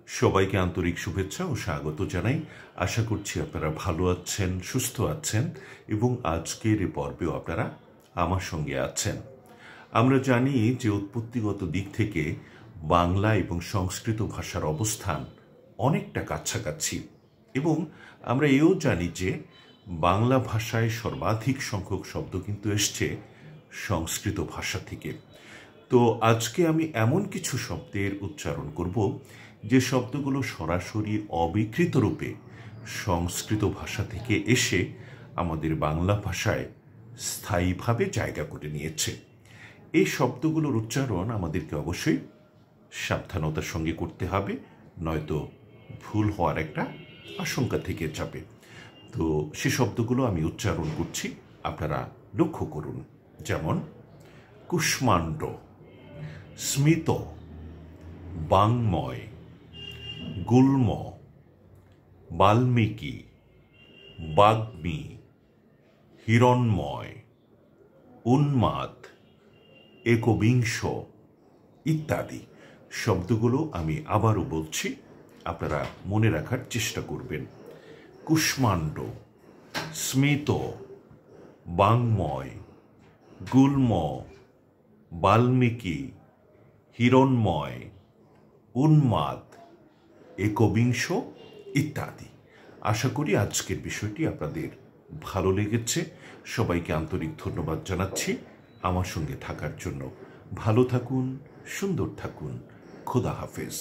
সবাইকে আন্তরিক শুভেচ্ছা ও স্বাগত জানাই। আশা করছি আপনারা ভালো আছেন, সুস্থ আছেন এবং আজকের এই পর্বেও আপনারা আমার সঙ্গে আছেন। আমরা জানি যে উৎপত্তিগত দিক থেকে বাংলা এবং সংস্কৃত ভাষার অবস্থান অনেকটা কাছাকাছি এবং আমরা এও জানি যে বাংলা ভাষায় সর্বাধিক সংখ্যক শব্দ কিন্তু এসছে সংস্কৃত ভাষা থেকে। তো আজকে আমি এমন কিছু শব্দের উচ্চারণ করব যে শব্দগুলো সরাসরি অবিকৃত রূপে সংস্কৃত ভাষা থেকে এসে আমাদের বাংলা ভাষায় স্থায়ীভাবে জায়গা করে নিয়েছে। এই শব্দগুলোর উচ্চারণ আমাদেরকে অবশ্যই সাবধানতার সঙ্গে করতে হবে, নয়তো ভুল হওয়ার একটা আশঙ্কা থেকে যাবে। তো সে শব্দগুলো আমি উচ্চারণ করছি, আপনারা লক্ষ্য করুন। যেমন কুষ্মাণ্ড, স্মিত, বাংময়, গুল্ম, বাল্মীকি, বাগ্মী, হিরণ্ময়, উন্মাদ, একবিংশ ইত্যাদি শব্দগুলো আমি আবারও বলছি, আপনারা মনে রাখার চেষ্টা করবেন। কুষ্মাণ্ড, স্মিত, বাংময়, গুল্ম, বাল্মীকি, হিরণ্ময়, উন্মাদ, একবিংশ ইত্যাদি। আশা করি আজকের বিষয়টি আপনাদের ভালো লেগেছে। সবাইকে আন্তরিক ধন্যবাদ জানাচ্ছি আমার সঙ্গে থাকার জন্য। ভালো থাকুন, সুন্দর থাকুন। খোদা হাফেজ।